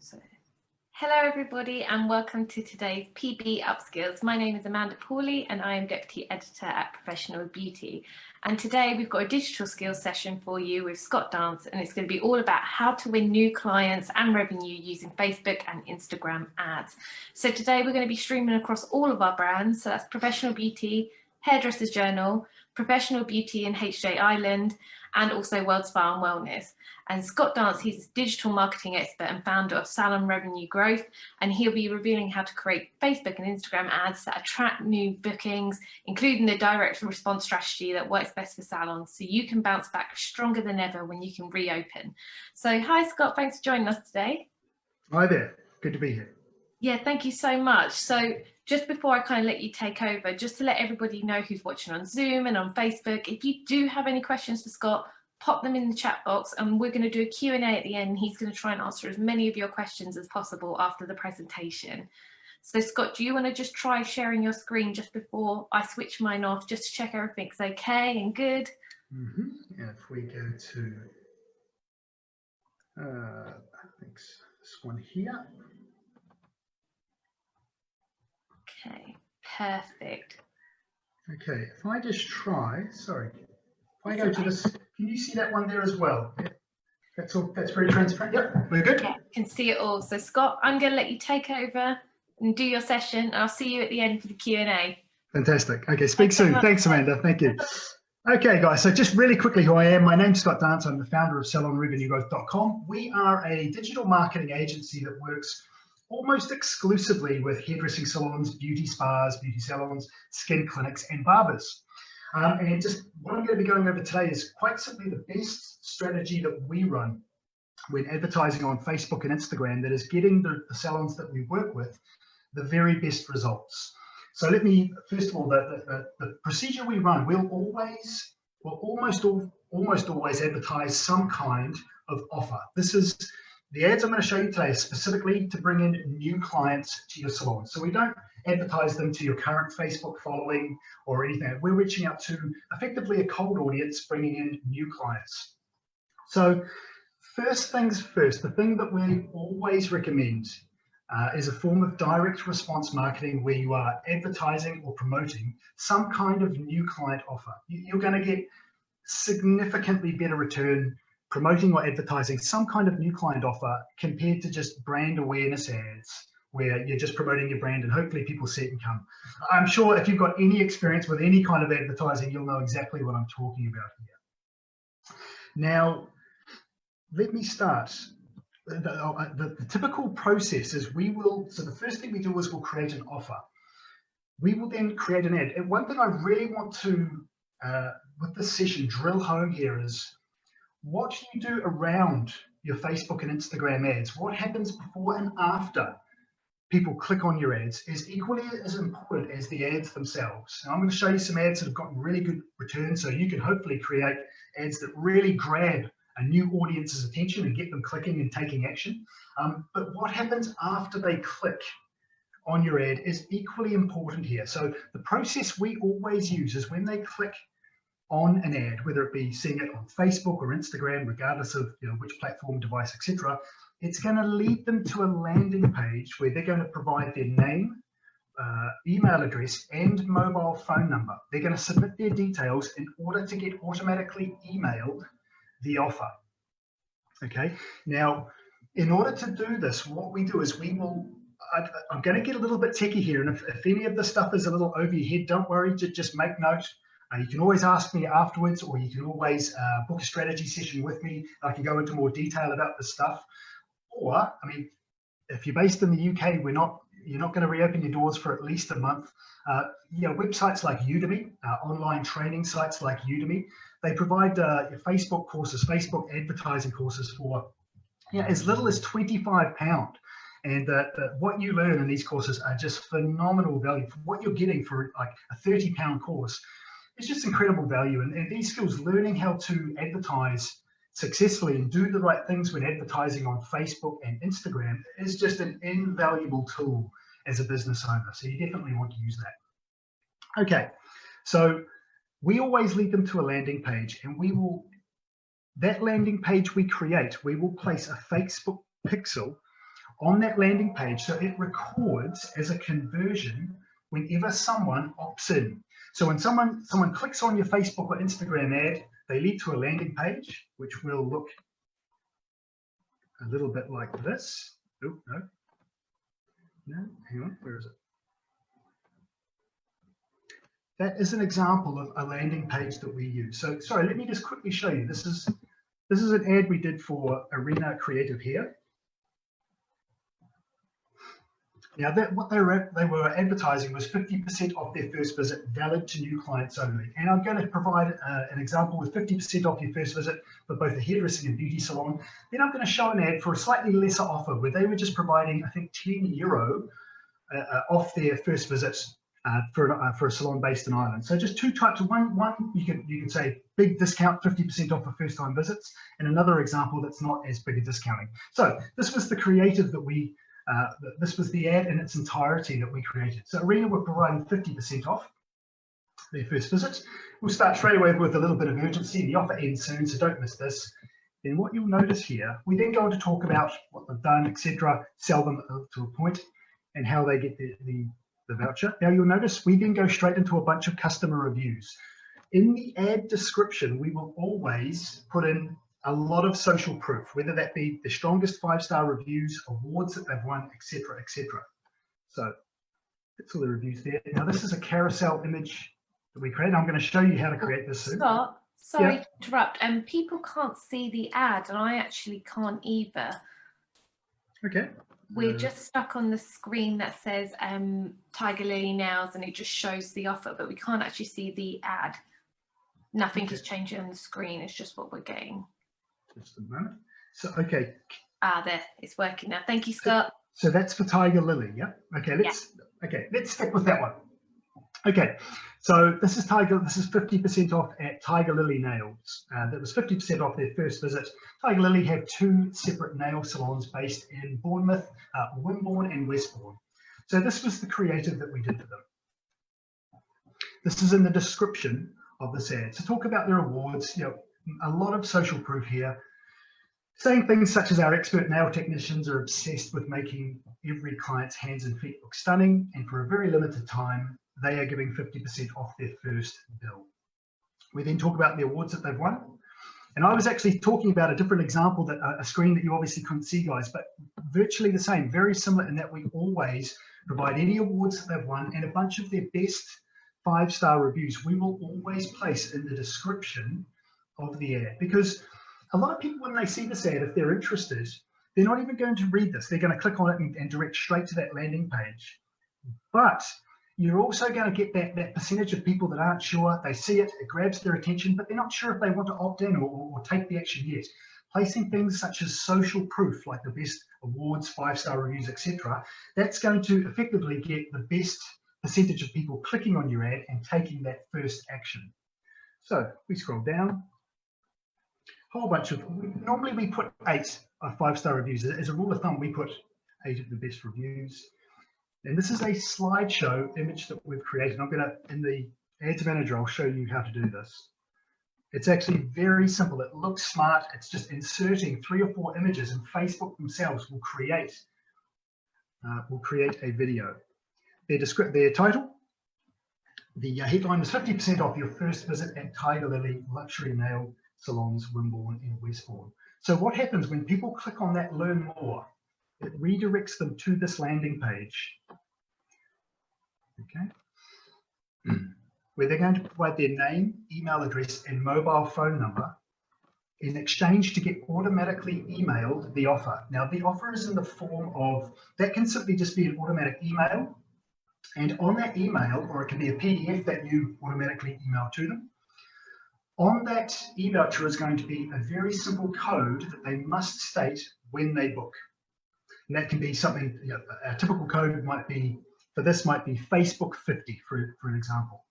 So, hello everybody and welcome to today's PB Upskills. My name is Amanda Pauly and I am Deputy Editor at Professional Beauty. And today we've got a digital skills session for you with Scott Dance, and it's going to be all about how to win new clients and revenue using Facebook and Instagram ads. So today we're going to be streaming across all of our brands. So that's Professional Beauty, Hairdressers Journal, Professional Beauty in HJ Island, and also 𝘮𝘭𝘢𝘮𝘬𝘮. And Scott Dance, he's a digital marketing expert and founder of Salon Revenue Growth, and he'll be revealing how to create Facebook and Instagram ads that attract new bookings, including the direct response strategy that works best for salons, so you can bounce back stronger than ever when you can reopen. So hi Scott, thanks for joining us today. Hi there, good to be here. Yeah, thank you so much. So just before I kind of let you take over, just to let everybody know who's watching on Zoom and on Facebook, if you do have any questions for Scott, pop them in the chat box and we're going to do a Q&A at the end. He's going to try and answer as many of your questions as possible after the presentation. So Scott, do you want to just try sharing your screen just before I switch mine off, just to check everything's okay and good? And if we go to, I think this one here. Okay, perfect. Okay, if I just try, sorry, if I go to this, can you see that one there as well? Yeah. That's all, that's very transparent. Yep, we're good. Yeah, I can see it all. So Scott, I'm going to let you take over and do your session. I'll see you at the end for the Q&A. Fantastic. Okay, speak soon. Thanks, Amanda. Thank you. Okay, guys, so just really quickly who I am. My name's Scott Dance. I'm the founder of SalonRevenueGrowth.com. We are a digital marketing agency that works almost exclusively with hairdressing salons, beauty spas, beauty salons, skin clinics, and barbers. And just what I'm going to be going over today is quite simply the best strategy that we run when advertising on Facebook and Instagram that is getting the salons that we work with the very best results. So let me, first of all, the procedure we run, we'll almost always advertise some kind of offer. This is the ads I'm going to show you today specifically to bring in new clients to your salon. So we don't advertise them to your current Facebook following or anything. We're reaching out to effectively a cold audience, bringing in new clients. So first things first, the thing that we always recommend is a form of direct response marketing where you are advertising or promoting some kind of new client offer. You're going to get significantly better return promoting or advertising some kind of new client offer compared to just brand awareness ads where you're just promoting your brand and hopefully people see it and come. I'm sure if you've got any experience with any kind of advertising, you'll know exactly what I'm talking about here. Now, let me start. The typical process is so the first thing we do is we'll create an offer. We will then create an ad. And one thing I really want to, with this session, drill home here is what you do around your Facebook and Instagram ads. What happens before and after people click on your ads is equally as important as the ads themselves. Now I'm going to show you some ads that have gotten really good returns, so you can hopefully create ads that really grab a new audience's attention and get them clicking and taking action. But what happens after they click on your ad is equally important here. So the process we always use is when they click on an ad, whether it be seeing it on Facebook or Instagram, regardless of which platform, device, etc., it's going to lead them to a landing page where they're going to provide their name, email address, and mobile phone number. They're going to submit their details in order to get automatically emailed the offer. Okay, now in order to do this, what we do is I'm going to get a little bit techie here, and if any of this stuff is a little over your head, don't worry, just make note. You can always ask me afterwards, or you can always book a strategy session with me. I can go into more detail about this stuff. Or, I mean, if you're based in the UK, you're not going to reopen your doors for at least a month. Websites like Udemy, online training sites like Udemy, they provide Facebook courses, Facebook advertising courses for as little as £25. And what you learn in these courses are just phenomenal value. For what you're getting for like a £30 course, it's just incredible value. And these skills, learning how to advertise successfully and do the right things when advertising on Facebook and Instagram is just an invaluable tool as a business owner. So you definitely want to use that. Okay, so we always lead them to a landing page, and that landing page we create, we will place a Facebook pixel on that landing page, so it records as a conversion whenever someone opts in. So when someone clicks on your Facebook or Instagram ad, they lead to a landing page, which will look a little bit like this. Oh, no, hang on, where is it? That is an example of a landing page that we use. So sorry, let me just quickly show you. This is an ad we did for Arena Creative here. Now, what they were advertising was 50% off their first visit, valid to new clients only. And I'm going to provide an example with 50% off your first visit for both a hairdressing and beauty salon. Then I'm going to show an ad for a slightly lesser offer where they were just providing, I think, €10 off their first visit for a salon based in Ireland. So just two types of one you can say big discount, 50% off for first time visits, and another example that's not as big a discounting. So this was the creative that this was the ad in its entirety that we created. So Arena were providing 50% off their first visit. We'll start straight away with a little bit of urgency. The offer ends soon, so don't miss this. Then what you'll notice here, we then go on to talk about what they've done, etc., sell them to a point, and how they get the voucher. Now you'll notice we then go straight into a bunch of customer reviews. In the ad description, we will always put in a lot of social proof, whether that be the strongest 5-star reviews, awards that they've won, etc., etc. So that's all the reviews there. Now this is a carousel image that we create. I'm going to show you how to create this soon. Scott, sorry to interrupt. People can't see the ad, and I actually can't either. Okay. We're just stuck on the screen that says Tiger Lily Nails, and it just shows the offer, but we can't actually see the ad. Nothing is changing on the screen. It's just what we're getting. Just a moment. So, okay. There, it's working now. Thank you, Scott. So that's for Tiger Lily, yeah? Okay, let's stick with that one. Okay, so this is 50% off at Tiger Lily Nails. That was 50% off their first visit. Tiger Lily have 2 separate nail salons based in Bournemouth, Wimborne and Westbourne. So this was the creative that we did for them. This is in the description of this ad. So talk about their awards, a lot of social proof here, saying things such as our expert nail technicians are obsessed with making every client's hands and feet look stunning, and for a very limited time, they are giving 50% off their first bill. We then talk about the awards that they've won. And I was actually talking about a different example, that a screen that you obviously couldn't see, guys, but virtually the same, very similar in that we always provide any awards that they've won and a bunch of their best 5-star reviews. We will always place in the description of the ad, because a lot of people, when they see this ad, if they're interested, they're not even going to read this. They're going to click on it and direct straight to that landing page. But you're also going to get that percentage of people that aren't sure. They see it, it grabs their attention, but they're not sure if they want to opt in or take the action yet. Placing things such as social proof, like the best awards, 5-star reviews, etc., that's going to effectively get the best percentage of people clicking on your ad and taking that first action. So we scroll down. Whole bunch of, normally we put 8 5-star reviews. As a rule of thumb, we put 8 of the best reviews. And this is a slideshow image that we've created. I'm going to, in the Ads Manager, I'll show you how to do this. It's actually very simple. It looks smart. It's just inserting 3 or 4 images, and Facebook themselves will create a video. Their title, the headline was 50% off your first visit at Tiger Lily Luxury Nail Salons, Wimborne and Westbourne. So what happens when people click on that learn more? It redirects them to this landing page, okay, where they're going to provide their name, email address, and mobile phone number in exchange to get automatically emailed the offer. Now, the offer is in the form of, that can simply just be an automatic email, and on that email, or it can be a PDF that you automatically email to them, on that e-voucher is going to be a very simple code that they must state when they book. And that can be something, a typical code might be, for this might be Facebook 50, for an example.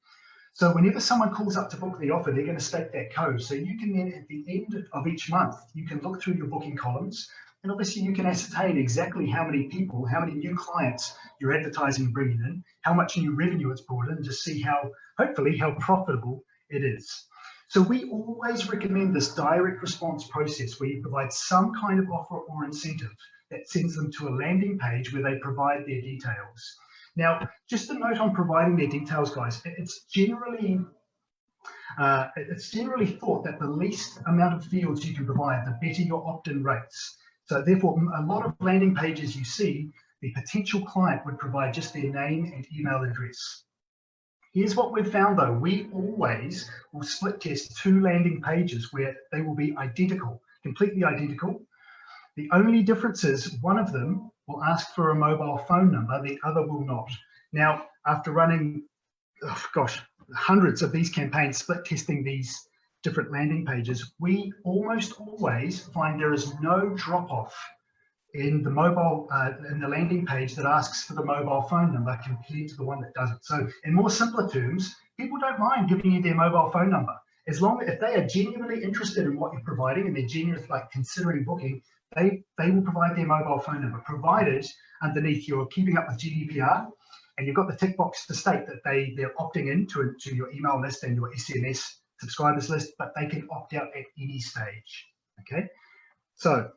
So whenever someone calls up to book the offer, they're going to state that code. So you can then, at the end of each month, you can look through your booking columns, and obviously you can ascertain exactly how many people, how many new clients you're advertising and bringing in, how much new revenue it's brought in, just see how, hopefully, how profitable it is. So we always recommend this direct response process where you provide some kind of offer or incentive that sends them to a landing page where they provide their details. Now, just a note on providing their details, guys, it's generally thought that the least amount of fields you can provide, the better your opt-in rates. So therefore, a lot of landing pages you see, the potential client would provide just their name and email address. Here's what we've found though, we always will split test 2 landing pages where they will be identical, completely identical. The only difference is one of them will ask for a mobile phone number, the other will not. Now, after running, hundreds of these campaigns, split testing these different landing pages, we almost always find there is no drop off in the mobile, in the landing page that asks for the mobile phone number compared to the one that doesn't. So in more simpler terms, people don't mind giving you their mobile phone number. As long as if they are genuinely interested in what you're providing and they're genuinely considering booking, they will provide their mobile phone number, provided underneath you're keeping up with GDPR and you've got the tick box to state that they're opting into your email list and your SMS subscribers list, but they can opt out at any stage. Okay, so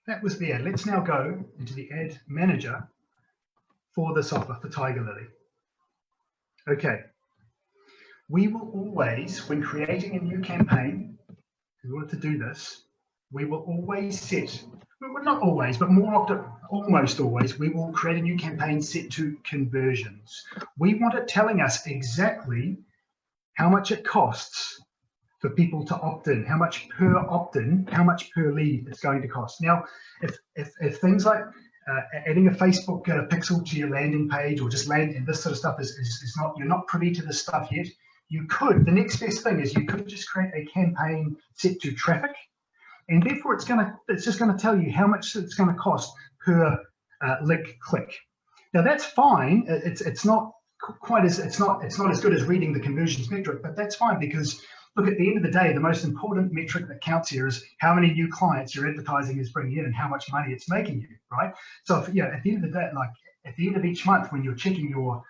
that was the ad. Let's now go into the ad manager for this offer for Tiger Lily. Okay, we will always, when creating a new campaign, in order to do this, we will always set, well, not always, but more often, almost always, we will create a new campaign set to conversions. We want it telling us exactly how much it costs for people to opt in, how much per opt-in, how much per lead it's going to cost. Now, if things like adding a Facebook pixel to your landing page or just and this sort of stuff is not, you're not privy to this stuff yet, you could, the next best thing is you could just create a campaign set to traffic, and therefore it's just gonna tell you how much it's gonna cost per link click. Now that's fine. It's not quite as it's not as good as reading the conversions metric, but that's fine because look, at the end of the day, the most important metric that counts here is how many new clients your advertising is bringing in and how much money it's making you, right? So if, you know, at the end of the day, like at the end of each month when you're checking your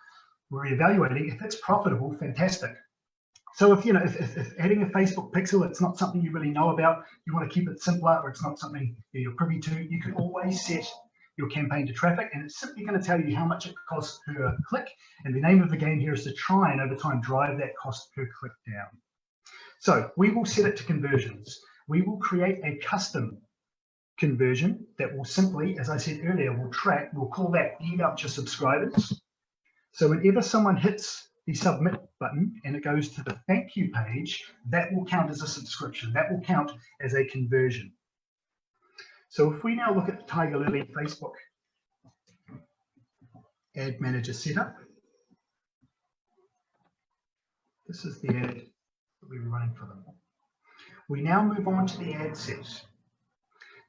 reevaluating, if it's profitable, fantastic. So if, you know, if adding a Facebook pixel, it's not something you really know about, you want to keep it simpler, or it's not something you're privy to, you can always set your campaign to traffic, and it's simply going to tell you how much it costs per click. And the name of the game here is to try and over time drive that cost per click down. So we will set it to conversions. We will create a custom conversion that will simply, as I said earlier, we'll call that email to subscribers. So whenever someone hits the submit button and it goes to the thank you page, that will count as a subscription. That will count as a conversion. So if we now look at the Tiger Lily Facebook ad manager setup, this is the ad that we were running for them. We now move on to the ad set.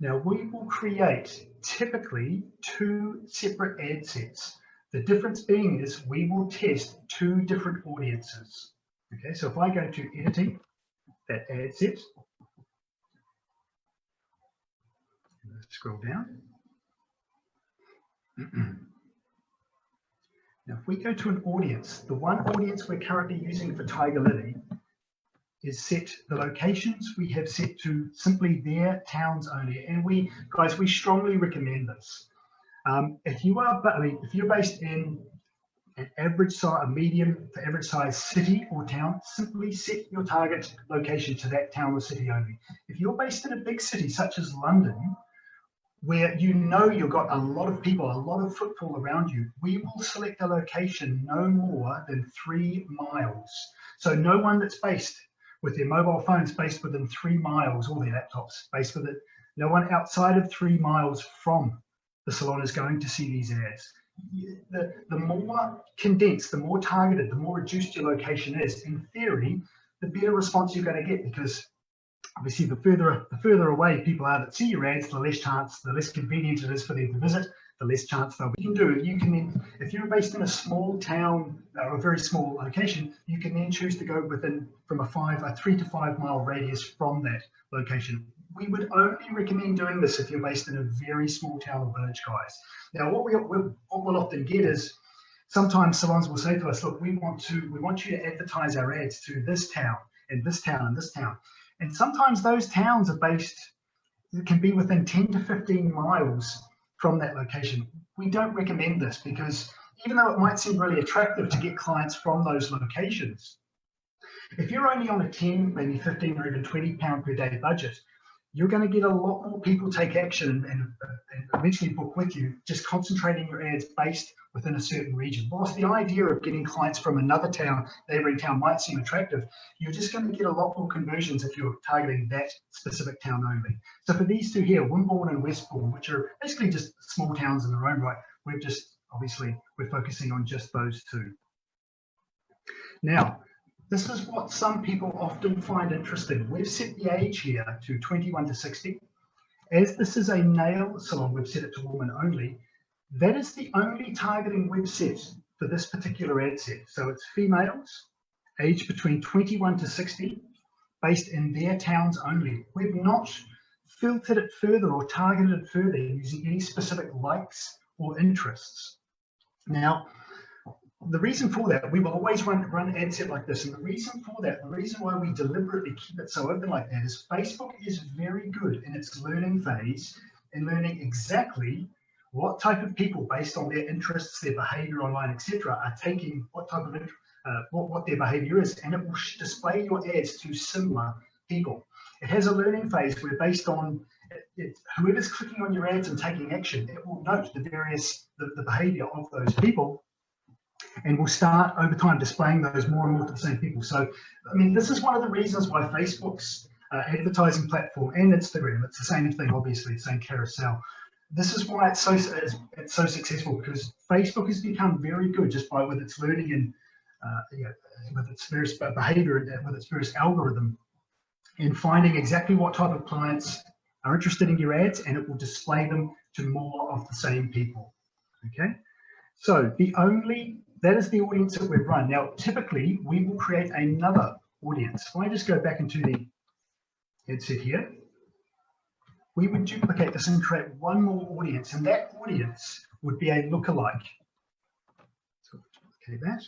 Now we will create typically 2 separate ad sets. The difference being is we will test 2 different audiences. Okay, so if I go to editing that ad set, scroll down. Now if we go to an audience, the one audience we're currently using for Tiger Lily is set, the locations we have set to simply their towns only. And we, guys, we strongly recommend this. If you're based in an average size, a medium to average size city or town, simply set your target location to that town or city only. If you're based in a big city such as London, where you know you've got a lot of people, a lot of footfall around you, we will select a location no more than 3 miles. So no one that's based with their mobile phones based within 3 miles, or their laptops based with it, no one outside of 3 miles from the salon is going to see these ads. The more condensed, the more targeted, the more reduced your location is, in theory, the better response you're going to get, because obviously the further away people are that see your ads, the less convenient it is for them to visit, the less chance they'll be. You can do, you can then, if you're based in a small town or a very small location, you can then choose to go within from a 3 to 5 mile radius from that location. We would only recommend doing this if you're based in a very small town or village, guys. Now, what we'll often get is sometimes salons will say to us, look, we want you to advertise our ads to this town and this town and this town. And sometimes those towns are based, it can be within 10 to 15 miles from that location. We don't recommend this because even though it might seem really attractive to get clients from those locations, if you're only on a 10, maybe 15 or even £20 per day budget, you're going to get a lot more people take action and eventually book with you, just concentrating your ads based within a certain region. Whilst the idea of getting clients from another town, neighboring town, might seem attractive, you're just going to get a lot more conversions if you're targeting that specific town only. So for these two here, Wimborne and Westbourne, which are basically just small towns in their own right, we're focusing on just those two. Now, this is what some people often find interesting. We've set the age here to 21 to 60. As this is a nail salon, we've set it to women only. That is the only targeting we've set for this particular ad set. So it's females, aged between 21 to 60, based in their towns only. We've not filtered it further or targeted it further using any specific likes or interests. Now, the reason for that, we will always run an ad set like this. And the reason for that, the reason why we deliberately keep it so open like that is Facebook is very good in its learning phase in learning exactly what type of people, based on their interests, their behavior online, etc., are taking what type of what their behavior is, and it will display your ads to similar people. It has a learning phase where, based on whoever's clicking on your ads and taking action, it will note the behavior of those people, and will start over time displaying those more and more to the same people. So, I mean, this is one of the reasons why Facebook's advertising platform and Instagram, it's the same thing, obviously, the same carousel. This is why it's so successful, because Facebook has become very good just with its learning and with its various behavior and with its various algorithm in finding exactly what type of clients are interested in your ads, and it will display them to more of the same people. Okay, so that is the audience that we've run. Now, typically, we will create another audience. If I just go back into the ad set here, we would duplicate this and create one more audience, and that audience would be a lookalike. So duplicate that.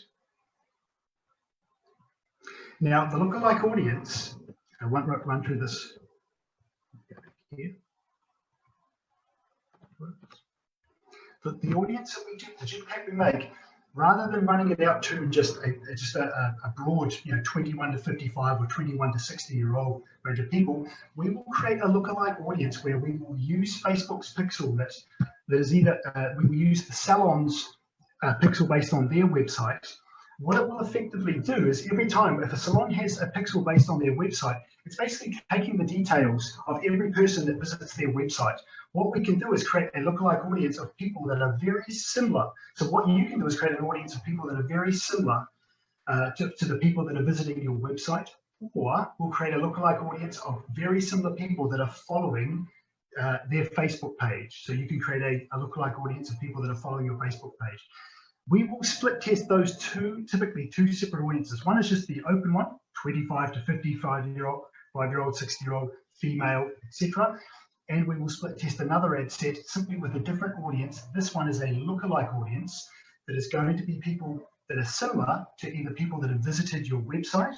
Now, the lookalike audience, I won't run through this here. But the audience that the duplicate we make, rather than running it out to just a broad, 21 to 55 or 21 to 60-year-old range of people, we will create a lookalike audience where we will use Facebook's pixel that is either, we will use the Salon's pixel based on their website. What it will effectively do is every time, if a salon has a pixel based on their website, it's basically taking the details of every person that visits their website. What we can do is create a lookalike audience of people that are very similar. So what you can do is create an audience of people that are very similar to the people that are visiting your website, or we'll create a lookalike audience of very similar people that are following their Facebook page. So you can create a lookalike audience of people that are following your Facebook page. We will split test those typically two separate audiences. One is just the open one, 25 to 55-year-old, 5-year-old, 60-year-old, female, etc. And we will split test another ad set simply with a different audience. This one is a lookalike audience that is going to be people that are similar to either people that have visited your website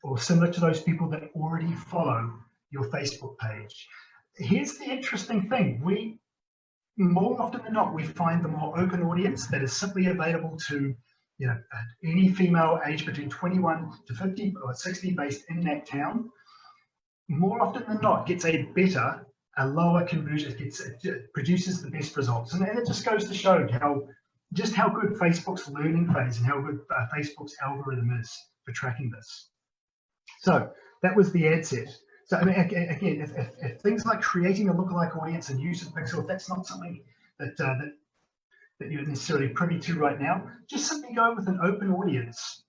or similar to those people that already follow your Facebook page. Here's the interesting thing. More often than not, we find the more open audience that is simply available to any female aged between 21 to 50 or 60 based in that town, more often than not gets a lower conversion, it produces the best results. And it just goes to show how good Facebook's learning phase and how good Facebook's algorithm is for tracking this. So that was the ad set. So I mean, again, if things like creating a lookalike audience and use of pixel, if that's not something that you're necessarily privy to right now, just simply go with an open audience,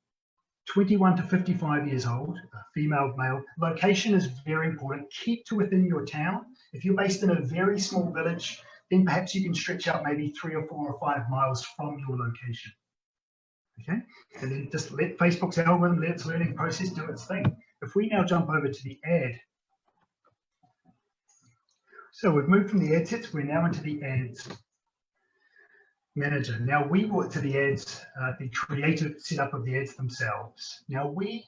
21 to 55 years old, female, male. Location is very important. Keep to within your town. If you're based in a very small village, then perhaps you can stretch out maybe 3 or 4 or 5 miles from your location. Okay, and then just let Facebook's algorithm, let its learning process do its thing. If we now jump over to the ad. So we've moved from the ad sets, we're now into the ads. manager. Now we brought to the ads, the creative setup of the ads themselves. Now we,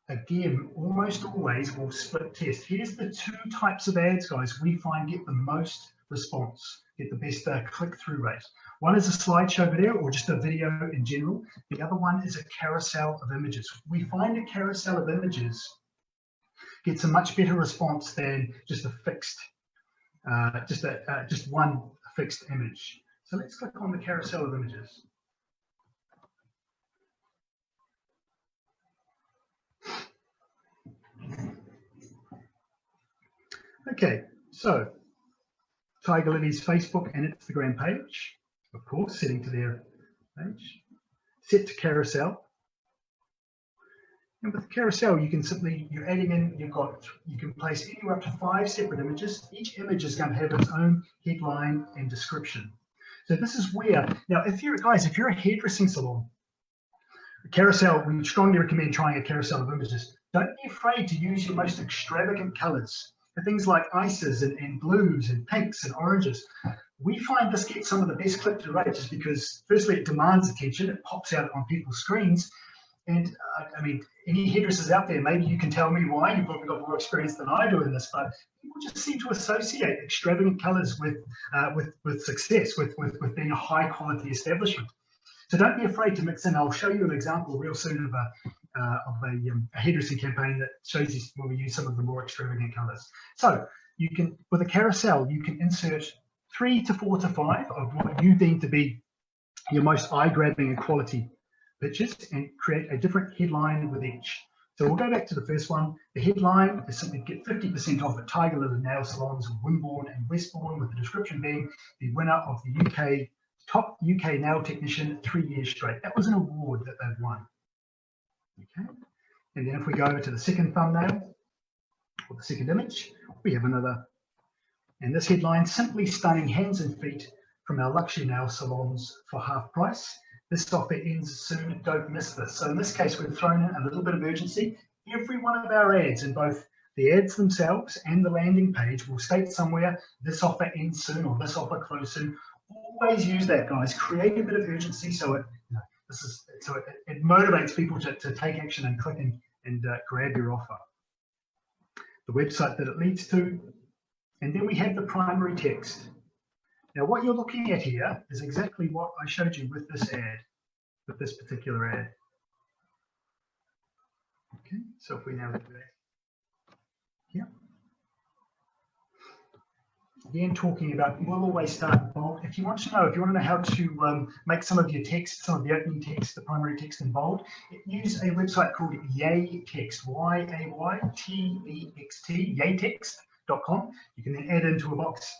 again, almost always will split test. Here's the two types of ads, guys, we find get the most response, get the best click-through rate. One is a slideshow video or just a video in general. The other one is a carousel of images. We find a carousel of images gets a much better response than just a fixed, just one fixed image. So let's click on the carousel of images. Okay, so 𝘧𝘭𝘠𝘵𝘵's Facebook and Instagram page, of course, setting to their page, set to carousel. And with the carousel, you can simply, you're adding in, you can place anywhere up to 5 separate images. Each image is going to have its own headline and description. So this is where, now if you're, guys, if you're a hairdressing salon, a carousel, we strongly recommend trying a carousel of images. Don't be afraid to use your most extravagant colors. Things like ices and blues and pinks and oranges. We find this gets some of the best click-through rate just because, firstly, it demands attention. It pops out on people's screens. And I mean, any hairdressers out there, maybe you can tell me why. You've probably got more experience than I do in this, but people just seem to associate extravagant colors with success, with being a high-quality establishment. So don't be afraid to mix in. I'll show you an example real soon of a hairdressing campaign that shows you when we use some of the more extravagant colors. So you can, with a carousel, you can insert 3 to 4 to 5 of what you deem to be your most eye-grabbing and quality pictures and create a different headline with each. So we'll go back to the first one. The headline is simply get 50% off at Tiggerlily Nail Salons in Wimborne and Westbourne, with the description being the winner of the top UK nail technician 3 years straight. That was an award that they've won. Okay, and then if we go over to the second thumbnail or the second image, we have another, and this headline, simply stunning hands and feet from our luxury nail salons for half price. This offer ends soon, don't miss this. So in this case, we've thrown in a little bit of urgency. Every one of our ads, in both the ads themselves and the landing page, will state somewhere, this offer ends soon or this offer closes soon. Always use that, guys. Create a bit of urgency so it, it motivates people to take action and click and grab your offer. The website that it leads to, and then we have the primary text. Now what you're looking at here is exactly what I showed you with this ad, with this particular ad. Okay, so if we now go back here. Again, talking about, we'll always start bold. If you want to know how to make some of your text, some of the opening text, the primary text in bold, use a website called 𝘬𝘓𝑇xt, YAYTEXT, 𝘬𝘓𝑇xt.com. You can then add into a box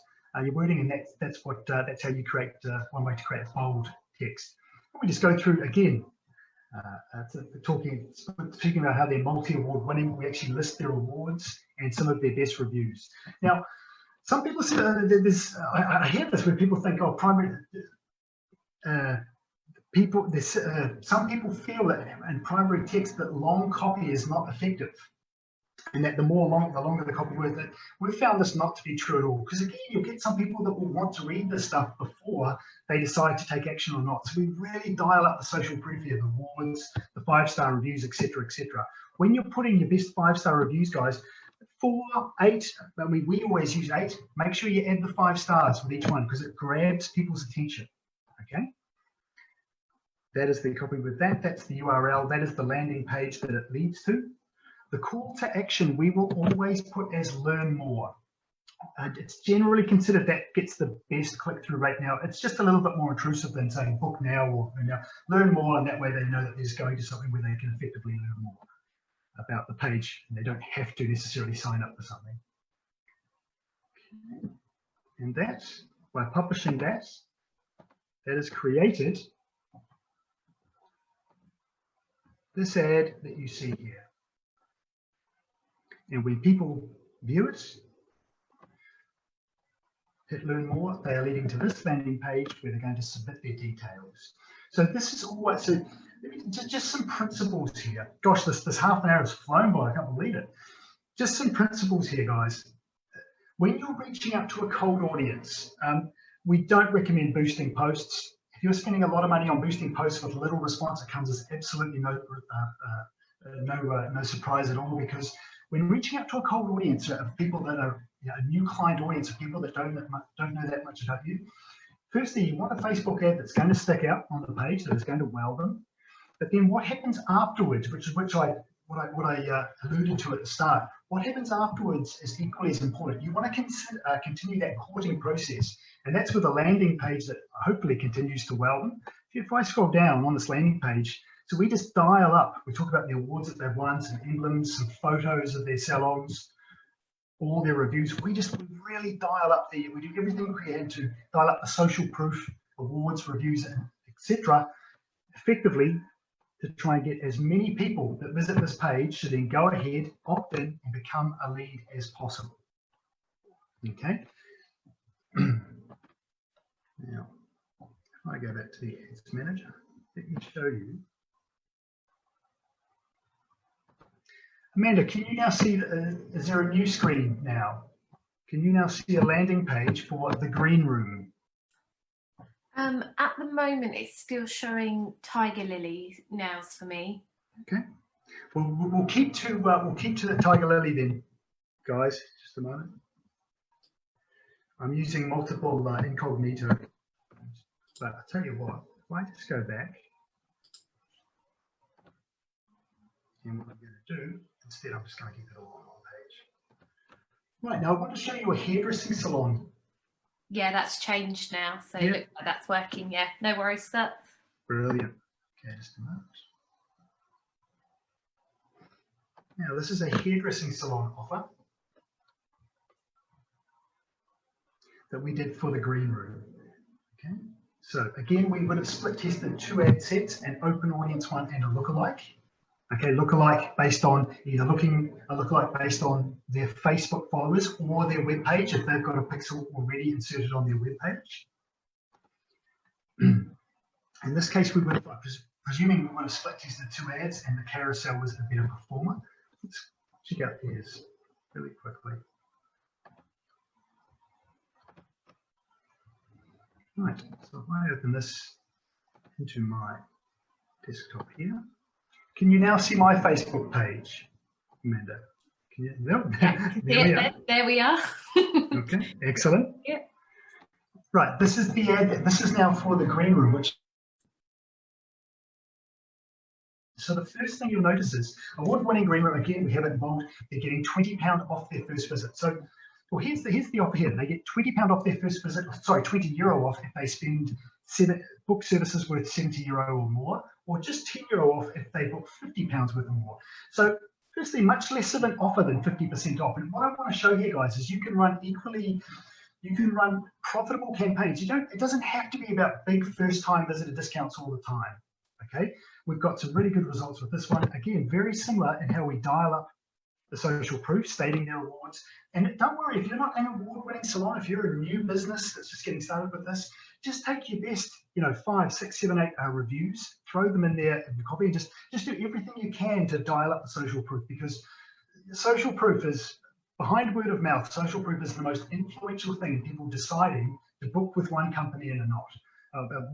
your wording, and that's how you create one way to create bold text. And we just go through again, speaking about how they're multi-award winning. We actually list their awards and some of their best reviews. Now, some people say, I hear this where people think, oh, some people feel that in primary text that long copy is not effective, and that the longer the copy worth it. We've found this not to be true at all, because again, you'll get some people that will want to read this stuff before they decide to take action or not. So we really dial up the social proof here, the awards, the 5-star reviews, etc., etc. When you're putting your best 5-star reviews, guys, 4, 8, I mean, we always use 8. Make sure you add the 5 stars with each one because it grabs people's attention. Okay, that is the copy with that. That's the URL. That is the landing page that it leads to. The call to action we will always put as learn more. It's generally considered that gets the best click-through rate. Now, it's just a little bit more intrusive than saying book now or learn more, and that way they know that there's going to something where they can effectively learn more about the page, and they don't have to necessarily sign up for something. Okay. And that, by publishing that has created this ad that you see here. And when people view it, hit learn more, they are leading to this landing page where they're going to submit their details. So this is always, so just some principles here. Gosh, this half an hour has flown by, I can't believe it. Just some principles here, guys. When you're reaching out to a cold audience, we don't recommend boosting posts. If you're spending a lot of money on boosting posts with little response, it comes as absolutely no surprise at all, because when reaching out to a cold audience of people that are a new client audience, of people that don't know that much about you, firstly, you want a Facebook ad that's going to stick out on the page, that is going to wow them. But then what happens afterwards, what I alluded to at the start, what happens afterwards is equally as important. You want to continue that courting process, and that's with a landing page that hopefully continues to wow them. If I scroll down on this landing page, so we just dial up. We talk about the awards that they've won, some emblems, some photos of their salons, all their reviews. We really dial up we do everything we can to dial up the social proof, awards, reviews, etc. effectively, to try and get as many people that visit this page to then go ahead, opt in, and become a lead as possible. Okay. Now, if I go back to the Ads Manager, let me show you. Amanda, can you now see, is there a new screen now? Can you now see a landing page for the green room? At the moment, it's still showing Tiger Lily nails for me. Okay. Well, we'll keep to the Tiger Lily then, guys. Just a moment. I'm using multiple incognito, but I'll tell you what. If I just go back, and what I'm going to do instead, I'm just going to keep it all on one page. Right, now I want to show you a hairdressing salon. Yeah, that's changed now, so Yeah. it looks like that's working. Yeah, no worries, sir. Brilliant. Okay, just a moment. Now, this is a hairdressing salon offer that we did for the green room. Okay, so again, we would have split tested 2 ad sets, an open audience one and a lookalike. Okay, lookalike based on either a lookalike based on their Facebook followers or their web page if they've got a pixel already inserted on their web page. In this case, we would have, presuming we would have split tested 2 ads and the carousel was a better performer. Let's check out theirs really quickly. Right, so if I open this into my desktop here, can you now see my Facebook page, Amanda? Can you? Yep. There we are. Okay, excellent. Yeah. Right, this is the ad. This is now for the green room, which. So the first thing you'll notice is award-winning green room. Again, we have it in bold. They're getting £20 off their first visit. So, well, here's the offer here. They get £20 off their first visit. Sorry, €20 off if they spend book services worth €70 or more, or just €10 off if they book £50 worth or more. So, firstly, much less of an offer than 50% off. And what I want to show here, guys, is you can run profitable campaigns. It doesn't have to be about big first-time visitor discounts all the time. Okay, we've got some really good results with this one. Again, very similar in how we dial up the social proof, stating their awards. And don't worry, if you're not an award-winning salon, if you're a new business that's just getting started with this, just take your best, 5, 6, 7, 8 reviews, throw them in there in the copy, and just do everything you can to dial up the social proof, because social proof is behind word of mouth. Social proof is the most influential thing in people deciding to book with one company and not.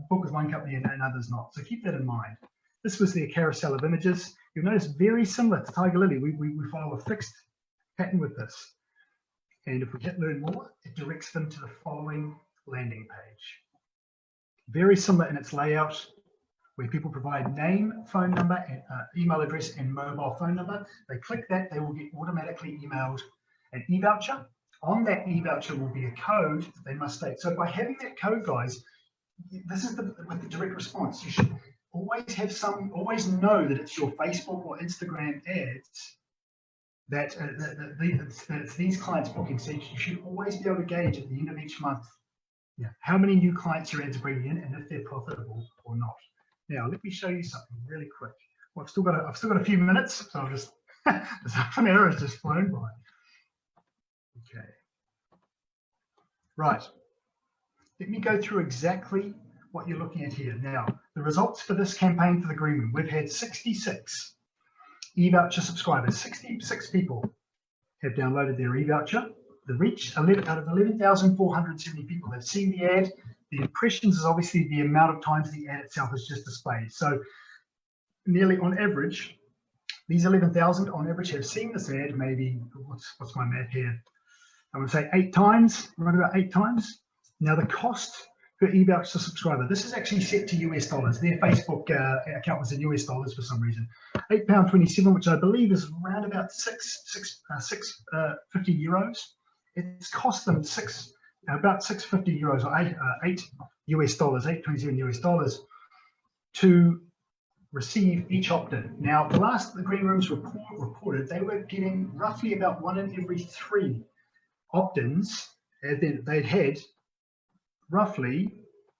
Book with one company and others not. So keep that in mind. This was their carousel of images. You'll notice very similar to Tiger Lily. We follow a fixed pattern with this. And if we hit learn more, it directs them to the following landing page. Very similar in its layout, where people provide name, phone number, and email address and mobile phone number. They click that, they will get automatically emailed an e-voucher. On that e-voucher will be a code that they must state. So by having that code, guys, this is with the direct response. You should always know that it's your Facebook or Instagram ads that it's these clients booking. So you should always be able to gauge at the end of each month, how many new clients your ads are bringing in and if they're profitable or not. Now let me show you something really quick. Well, I've still got a few minutes, so I'll just this half an hour has just flown by. Okay. Right. Let me go through exactly what you're looking at here. Now, the results for this campaign for the green room, we've had 66 e-voucher subscribers. 66 people have downloaded their e-voucher. The reach, 11 out of 11,470 people have seen the ad. The impressions is obviously the amount of times the ad itself is just displayed. So nearly on average, these 11,000 on average have seen this ad maybe, what's my math here? I would say 8 times, around about 8 times. Now the cost per 𝑘 subscriber, this is actually set to US dollars. Their Facebook account was in US dollars for some reason. £8.27, which I believe is around about 650 euros. It's cost them about 650 euros or 8 US dollars, 8.27 US dollars to receive each opt-in. Now, the last the Green Rooms reported, they were getting roughly about 1 in every 3 opt-ins. They'd had roughly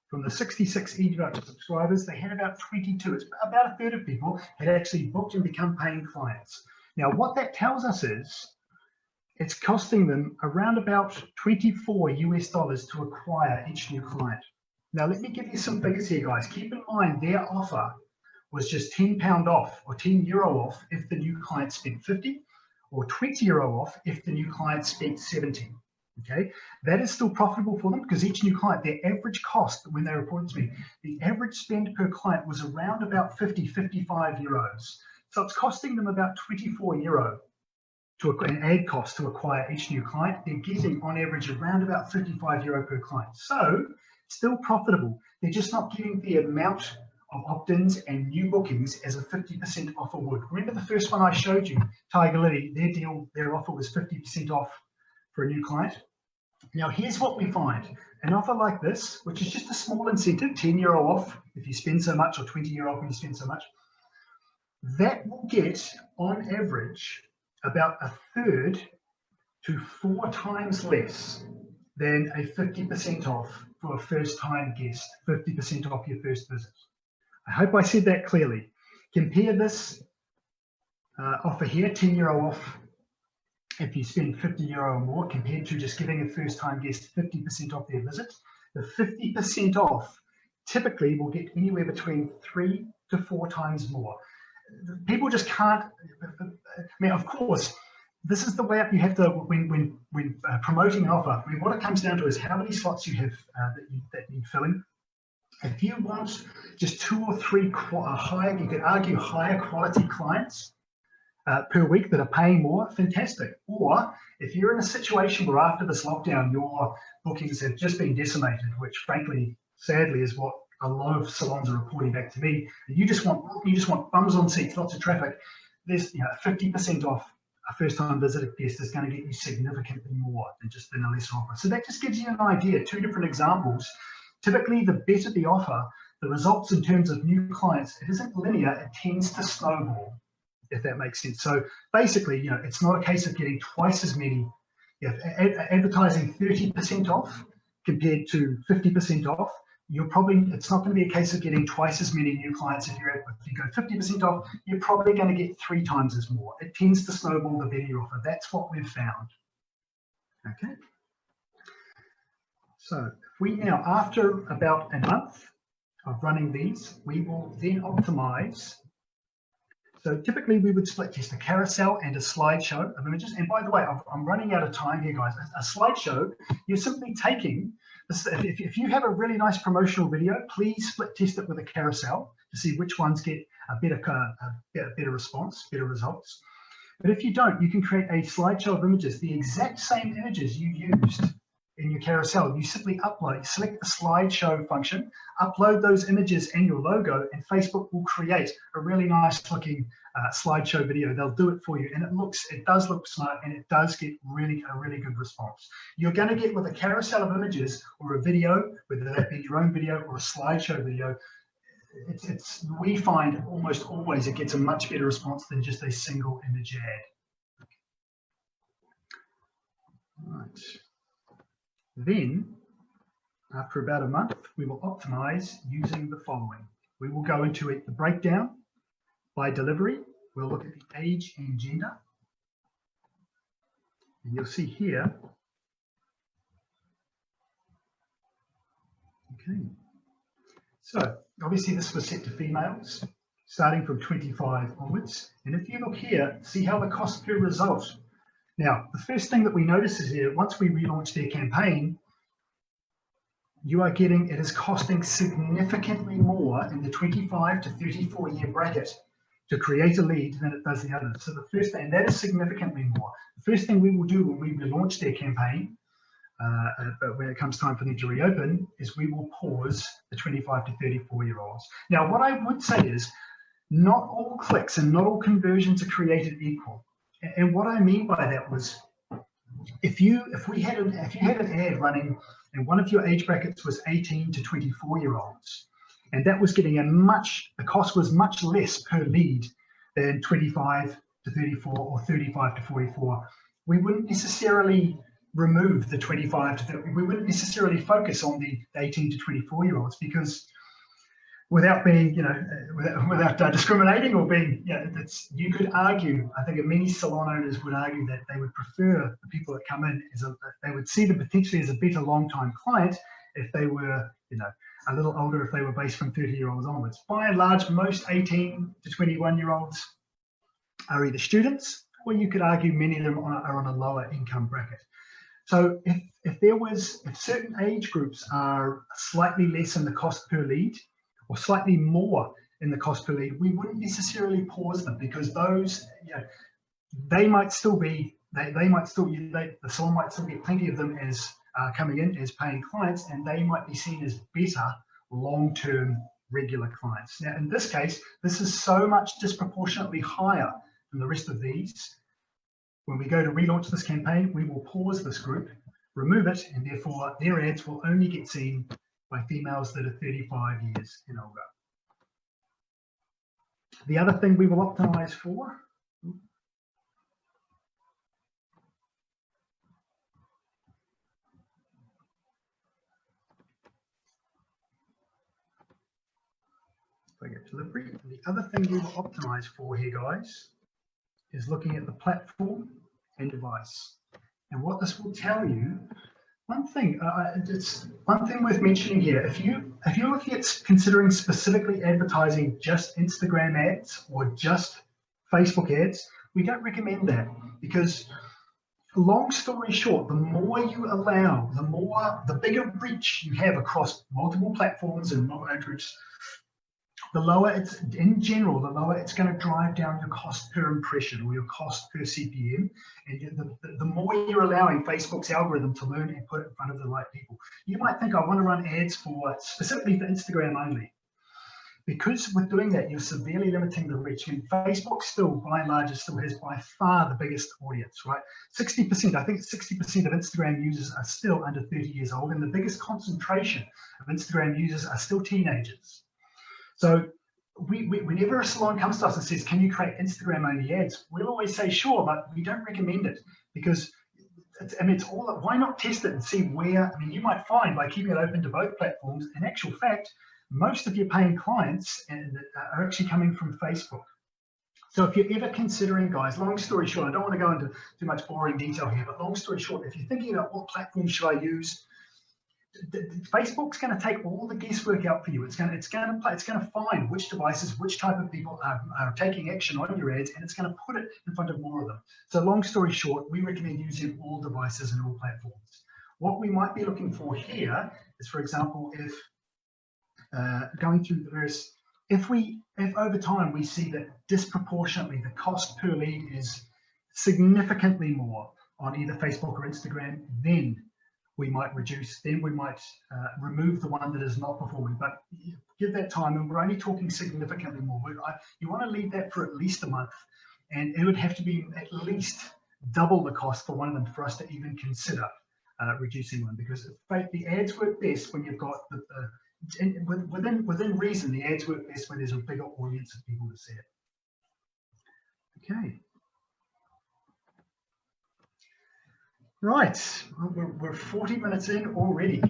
from the 66 𝘓𝘬𝘵𝘵 subscribers, they had about 22. It's about a third of people had actually booked and become paying clients. Now, what that tells us is it's costing them around about 24 US dollars to acquire each new client. Now, let me give you some figures here, guys. Keep in mind their offer was just £10 off or €10 off if the new client spent 50 or €20 off if the new client spent 70. Okay, that is still profitable for them because each new client, their average cost when they reported to me, the average spend per client was around about 55 euros. So it's costing them about €24 to an ad cost to acquire each new client. They're getting on average around about €55 per client. So still profitable. They're just not getting the amount of opt-ins and new bookings as a 50% offer would. Remember the first one I showed you, 𝘧𝘭𝘢𝘮𝘬, their offer was 50% off for a new client. Now here's what we find. An offer like this, which is just a small incentive, €10 off if you spend so much or €20 off when you spend so much, that will get on average about a third to 4 times less than a 50% off for a first-time guest, 50% off your first visit. I hope I said that clearly. Compare this offer here, €10 off if you spend €50 or more, compared to just giving a first-time guest 50% off their visit. The 50% off typically will get anywhere between 3 to 4 times more. People just can't. I mean, of course, this is the way up. You have to when promoting an offer. I mean, what it comes down to is how many slots you have that need filling. If you want just 2 or 3 higher, you could argue higher quality clients per week that are paying more, fantastic. Or if you're in a situation where after this lockdown, your bookings have just been decimated, which frankly, sadly, is what a lot of salons are reporting back to me. You just want bums on seats, lots of traffic. There's 50% off a first-time visitor guest is going to get you significantly more than a lesser offer. So that just gives you an idea. 2 different examples. Typically, the better the offer, the results in terms of new clients, it isn't linear. It tends to snowball, if that makes sense. So basically, it's not a case of getting twice as many. Advertising 30% off compared to 50% off, it's not going to be a case of getting twice as many new clients. If you go 50% off, you're probably going to get 3 times as more. It tends to snowball the better your offer. That's what we've found. Okay. So if we now, after about a month of running these, we will then optimize. So typically we would split test a carousel and a slideshow of images. And by the way, I'm running out of time here, guys. A slideshow, you're simply taking this. If you have a really nice promotional video, please split test it with a carousel to see which ones get a better response, better results. But if you don't, you can create a slideshow of images, the exact same images you used in your carousel. You simply select the slideshow function, upload those images and your logo, and Facebook will create a really nice looking slideshow video. They'll do it for you, and it does look smart, and it does get a really good response. You're going to get with a carousel of images or a video, whether that be your own video or a slideshow video, we find almost always it gets a much better response than just a single image ad. All right. Then, after about a month, we will optimize using the following. We will go into the breakdown by delivery. We'll look at the age and gender. And you'll see here. Okay. So, obviously this was set to females, starting from 25 onwards. And if you look here, see how the cost per result. Now, the first thing that we notice is here, once we relaunch their campaign, it is costing significantly more in the 25 to 34 year bracket to create a lead than it does the others. So the first thing, and that is significantly more. The first thing we will do when we relaunch their campaign, but when it comes time for them to reopen, is we will pause the 25 to 34-year-olds. Now, what I would say is not all clicks and not all conversions are created equal. And what I mean by that was, if you had an ad running and one of your age brackets was 18 to 24-year-olds, and that was getting the cost was much less per lead than 25 to 34 or 35 to 44, we wouldn't necessarily remove the 25 to 30, we wouldn't necessarily focus on the 18 to 24-year-olds, because without being, without discriminating or being, you could argue, I think many salon owners would argue that they would prefer the people that come in they would see them potentially as a better long-time client if they were, a little older, if they were based from 30-year-olds onwards. By and large, most 18 to 21-year-olds are either students, or you could argue many of them are on a lower income bracket. So if certain age groups are slightly less in the cost per lead, or slightly more in the cost per lead, we wouldn't necessarily pause them, because those, they might still be, the salon might still get plenty of them as coming in as paying clients, and they might be seen as better long-term regular clients. Now, in this case, this is so much disproportionately higher than the rest of these. When we go to relaunch this campaign, we will pause this group, remove it, and therefore their ads will only get seen by females that are 35 years and older. The other thing we will optimize for, delivery. The other thing we will optimize for here, guys, is looking at the platform and device. And what this will tell you, one thing worth mentioning here, if you're looking at considering specifically advertising just Instagram ads or just Facebook ads, we don't recommend that, because long story short, the more you allow, the bigger reach you have across multiple platforms and multiple groups, the lower it's, in general, the lower it's going to drive down your cost per impression or your cost per CPM. And the more you're allowing Facebook's algorithm to learn and put it in front of the right people. You might think, I want to run ads specifically for Instagram only. Because with doing that, you're severely limiting the reach. I mean, Facebook still, by and large, still has by far the biggest audience, right? 60%, I think 60% of Instagram users are still under 30 years old, and the biggest concentration of Instagram users are still teenagers. So whenever a salon comes to us and says, can you create Instagram only ads? We'll always say, sure, but we don't recommend it, because why not test it and see where, you might find by keeping it open to both platforms, in actual fact, most of your paying clients are actually coming from Facebook. So if you're ever considering, guys, long story short, I don't want to go into too much boring detail here, but long story short, if you're thinking about what platform should I use, Facebook's going to take all the guesswork out for you. It's going to find which devices, which type of people are taking action on your ads, and it's going to put it in front of more of them. So long story short, we recommend using all devices and all platforms. What we might be looking for here is, for example, if going through the various, if over time we see that disproportionately the cost per lead is significantly more on either Facebook or Instagram, then we might remove the one that is not performing. But give that time, and we're only talking significantly more. You want to leave that for at least a month, and it would have to be at least double the cost for one of them for us to even consider reducing one, because the ads work best when you've got within reason. The ads work best when there's a bigger audience of people to see it. Okay. Right, we're 40 minutes in already.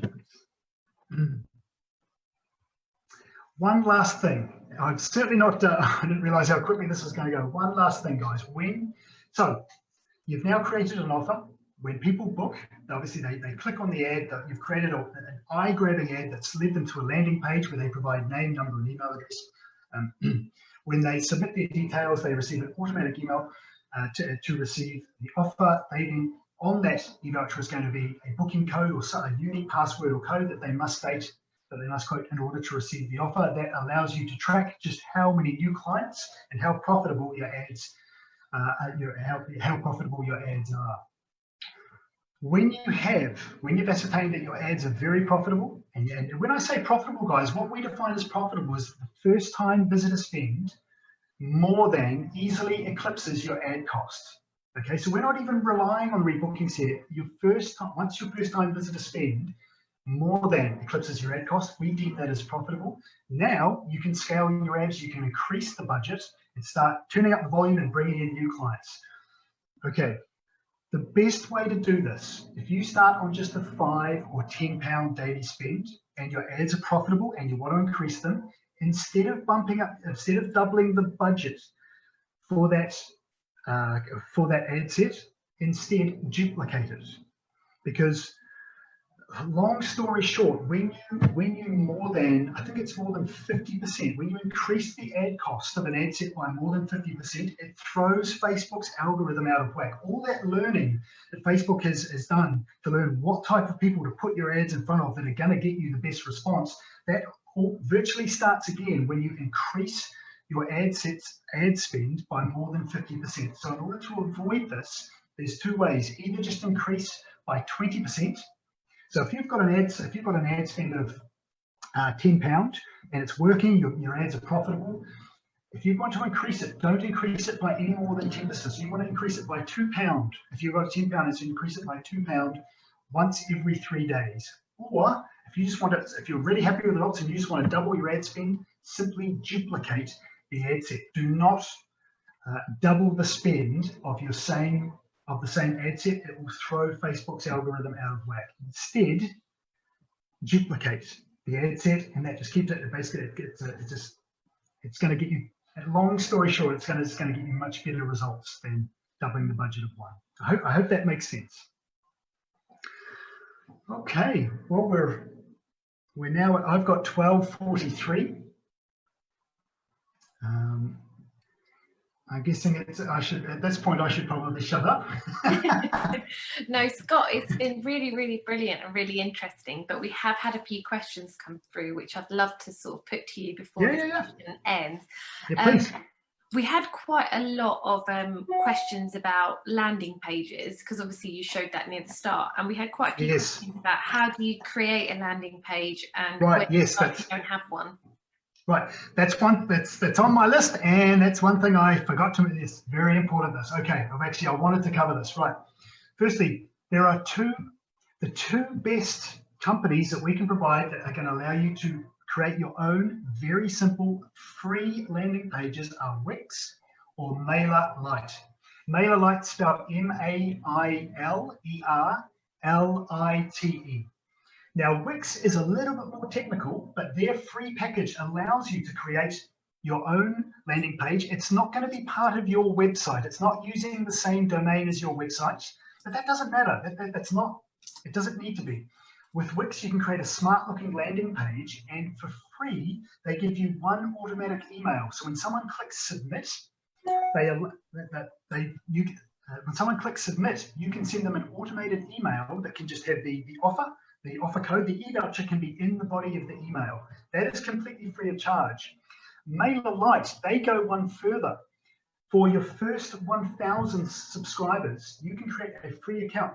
One last thing. I'm certainly not, I didn't realize how quickly this was going to go. One last thing, guys. So you've now created an offer. When people book, obviously they click on the ad. You've created an eye-grabbing ad that's led them to a landing page where they provide name, number, and email address. When they submit their details, they receive an automatic email to receive the offer. They then on that e-voucher is going to be a booking code or a unique password or code that they must state, that they must quote in order to receive the offer. That allows you to track just how many new clients and how profitable your ads, how profitable your ads are. When you've ascertained that your ads are very profitable, and when I say profitable, guys, what we define as profitable is the first time visitor spend more than easily eclipses your ad cost. Okay, so we're not even relying on rebookings here. Once your first time visitor spend more than eclipses your ad cost, we deem that as profitable. Now you can scale your ads, you can increase the budget and start turning up the volume and bringing in new clients. Okay, the best way to do this, if you start on just a £5 or £10 daily spend and your ads are profitable and you want to increase them, instead of doubling the budget for that ad set, instead duplicate it. Because long story short, when you more than, I think it's more than 50%, when you increase the ad cost of an ad set by more than 50%, it throws Facebook's algorithm out of whack. All that learning that Facebook has done to learn what type of people to put your ads in front of that are going to get you the best response, that all virtually starts again when you increase your ad spend by more than 50%. So in order to avoid this, there's two ways. Either just increase by 20%. So if you've got an ad spend of £10 and it's working, your ads are profitable. If you want to increase it, don't increase it by any more than 10%. So you want to increase it by £2. If you've got £10, so increase it by £2 once every 3 days. Or if you just want to, if you're really happy with the results and you just want to double your ad spend, simply duplicate the ad set. Do not double the spend of the same ad set. It will throw Facebook's algorithm out of whack. Instead, duplicate the ad set, and that just keeps it. Basically, it's going to get you. Long story short, it's going to get you much better results than doubling the budget of one. I hope that makes sense. Okay, well we're now at, I've got 12:43. I'm guessing at this point I should probably shut up. No, Scott, it's been really, really brilliant and really interesting, but we have had a few questions come through which I'd love to sort of put to you before this session ends. Yeah, please. We had quite a lot of questions about landing pages, because obviously you showed that near the start, and we had quite a few questions about how do you create a landing page and when you don't have one. Right, that's on my list, and that's one thing I forgot to mention. It's very important. This, okay, I wanted to cover this. Right, firstly, there are the two best companies that we can provide that are going to allow you to create your own very simple free landing pages are Wix or MailerLite. MailerLite spelled MailerLite. Now, Wix is a little bit more technical, but their free package allows you to create your own landing page. It's not going to be part of your website. It's not using the same domain as your website, but that doesn't matter. It doesn't need to be. With Wix, you can create a smart-looking landing page, and for free, they give you one automatic email. So when someone clicks submit, when someone clicks submit, you can send them an automated email that can just have the offer code. The e-voucher can be in the body of the email. That is completely free of charge. MailerLite, they go one further. For your first 1,000 subscribers, you can create a free account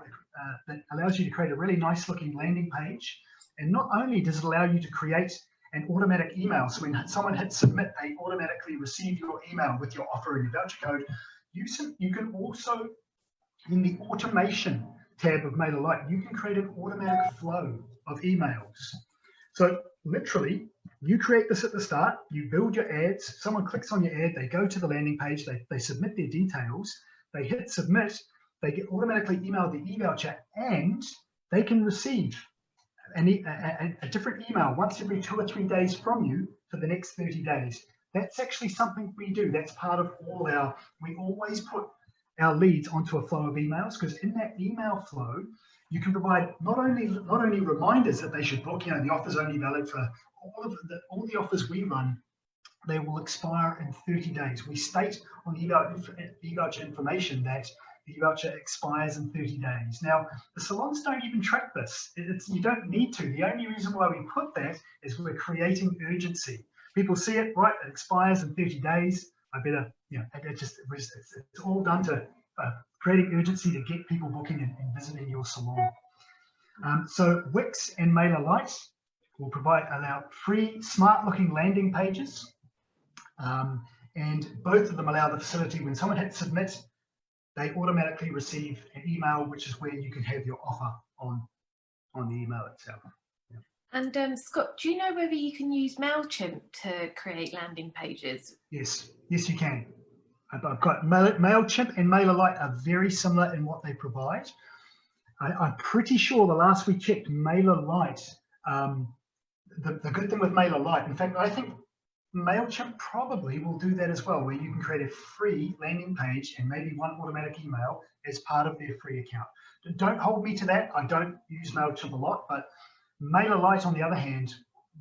that allows you to create a really nice looking landing page. And not only does it allow you to create an automatic email, so when someone hits submit, they automatically receive your email with your offer and your voucher code. You can also, in the automation tab of MailerLite, you can create an automatic flow of emails. So literally, you create this at the start, you build your ads, someone clicks on your ad, they go to the landing page, they submit their details, they hit submit, they get automatically emailed the e-voucher, and they can receive a different email once every 2 or 3 days from you for the next 30 days. That's actually something we do. That's part of we always put our leads onto a flow of emails, because in that email flow, you can provide not only reminders that they should book, the offer's only valid for all the offers we run, they will expire in 30 days. We state on the e-voucher information that the voucher expires in 30 days. Now, the salons don't even track this. You don't need to. The only reason why we put that is we're creating urgency. People see it, right, it expires in 30 days. I better, it's all done to creating urgency to get people booking and visiting your salon. So Wix and MailerLite will allow free, smart-looking landing pages. And both of them allow the facility, when someone hits submit, they automatically receive an email, which is where you can have your offer on the email itself. Yeah. And Scott, do you know whether you can use MailChimp to create landing pages? Yes, you can. I've got MailChimp and MailerLite are very similar in what they provide. I'm pretty sure the last we checked, MailerLite, the good thing with MailerLite, in fact, I think MailChimp probably will do that as well, where you can create a free landing page and maybe one automatic email as part of their free account. Don't hold me to that. I don't use MailChimp a lot, but MailerLite, on the other hand,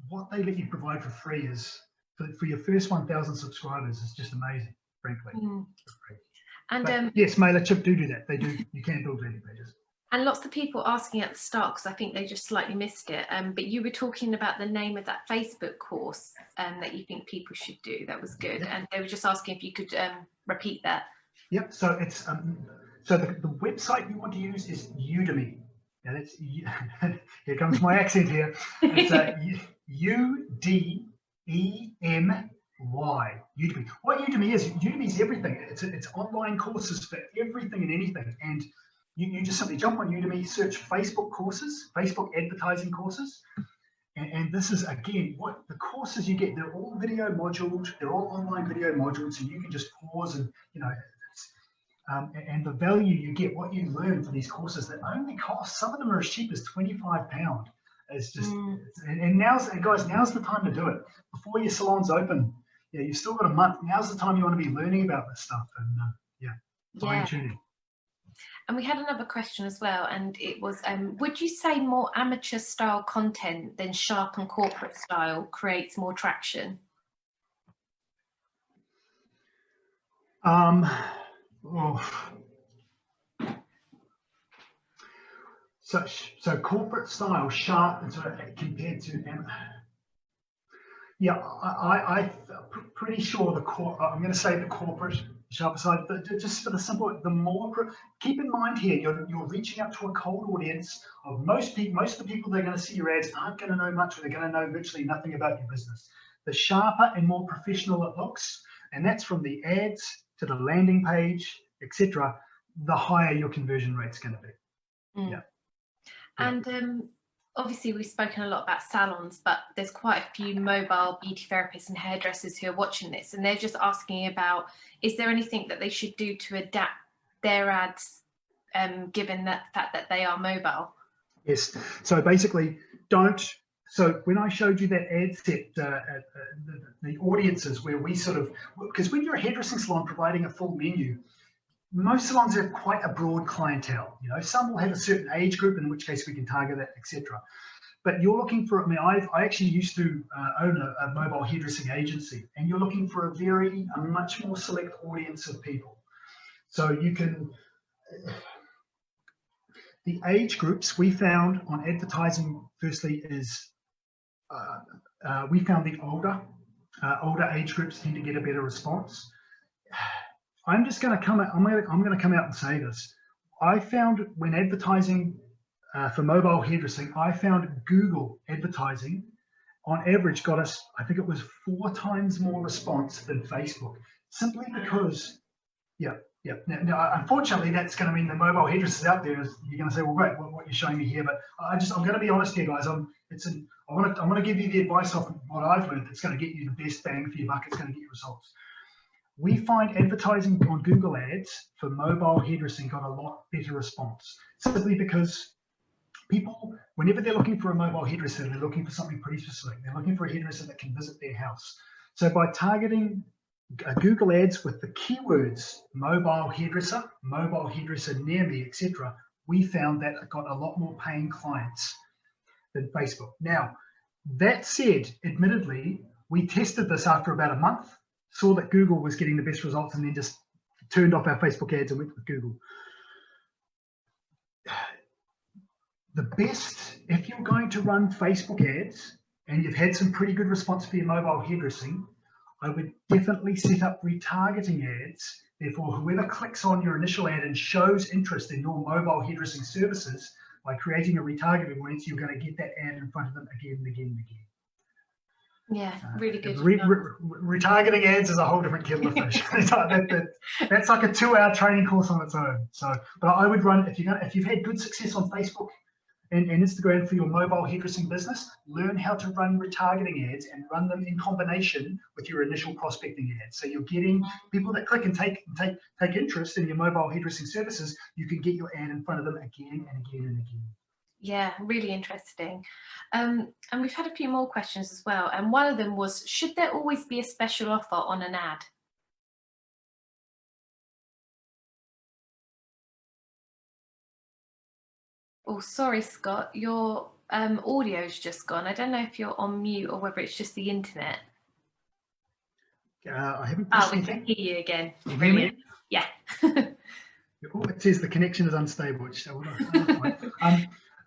what they let you provide for free is, for your first 1,000 subscribers, is just amazing, frankly. And yes, MailerChimp do that. They do. You can build landing pages. And lots of people asking at the start, because I think they just slightly missed it, but you were talking about the name of that Facebook course that you think people should do. That was good. And they were just asking if you could repeat that. Yep. So it's so the website you want to use is Udemy. Now that's here comes my accent here. It's UDEMY. Udemy. What Udemy is everything. It's online courses for everything and anything. And you just simply jump on Udemy, search Facebook courses, Facebook advertising courses, and this is, again, what the courses you get. They're all video moduled. They're all online video modules, so you can just pause and, and the value you get, what you learn for these courses that only cost, some of them are as cheap as £25. It's just, and now's the time to do it. Before your salon's open, you've still got a month. Now's the time you want to be learning about this stuff and, fine tuning. And we had another question as well, and it was, would you say more amateur style content than sharp and corporate style creates more traction? So corporate style, sharp, and sort of compared to I'm pretty sure I'm going to say the corporate sharper side, but just for the simple, the more, keep in mind here, you're reaching out to a cold audience of most of the people that are going to see your ads aren't going to know much, or they're going to know virtually nothing about your business. The sharper and more professional it looks, and that's from the ads to the landing page, etc., the higher your conversion rate's going to be. And obviously we've spoken a lot about salons, but there's quite a few mobile beauty therapists and hairdressers who are watching this, and they're just asking about, is there anything that they should do to adapt their ads given the fact that they are mobile? Yes, so basically so when I showed you that ad set, the audiences where we sort of, because when you're a hairdressing salon providing a full menu, most salons have quite a broad clientele. Some will have a certain age group, in which case we can target that, etc. But you're looking for, I actually used to own a mobile hairdressing agency, and you're looking for a much more select audience of people. So you can, the age groups we found on advertising, firstly, is we found the older age groups tend to get a better response. I'm just going to come out. I'm going to come out and say this. I found when advertising for mobile hairdressing, I found Google advertising on average got us, I think it was 4 times more response than Facebook, simply because, Now, unfortunately, that's going to mean the mobile hairdressers out there you're going to say, well, great, what you're showing me here, but I'm going to be honest here, guys. I'm going to give you the advice of what I've learned that's going to get you the best bang for your buck. It's going to get you results. We find advertising on Google Ads for mobile hairdressing got a lot better response, simply because people, whenever they're looking for a mobile hairdresser, they're looking for something pretty specific. They're looking for a hairdresser that can visit their house. So by targeting Google Ads with the keywords mobile hairdresser near me, etc., we found that it got a lot more paying clients than Facebook. Now, that said, admittedly, we tested this after about a month, saw that Google was getting the best results, and then just turned off our Facebook ads and went with Google. the best, if you're going to run Facebook ads and you've had some pretty good response for your mobile hairdressing, I would definitely set up retargeting ads. Therefore, whoever clicks on your initial ad and shows interest in your mobile hairdressing services, by creating a retargeting audience, you're going to get that ad in front of them again and again and again. Yeah, really good. Retargeting ads is a whole different kettle of fish. That's like a 2-hour training course on its own. So, but I would run, if you've had good success on Facebook and Instagram for your mobile hairdressing business, learn how to run retargeting ads and run them in combination with your initial prospecting ads. So you're getting people that click and take interest in your mobile hairdressing services. You can get your ad in front of them again and again and again. Yeah, really interesting. And we've had a few more questions as well. And one of them was, should there always be a special offer on an ad? Oh, sorry, Scott, your audio's just gone. I don't know if you're on mute or whether it's just the internet. I haven't. Oh, we can hear you again. Can you Brilliant. hear Yeah. Oh, it says the connection is unstable.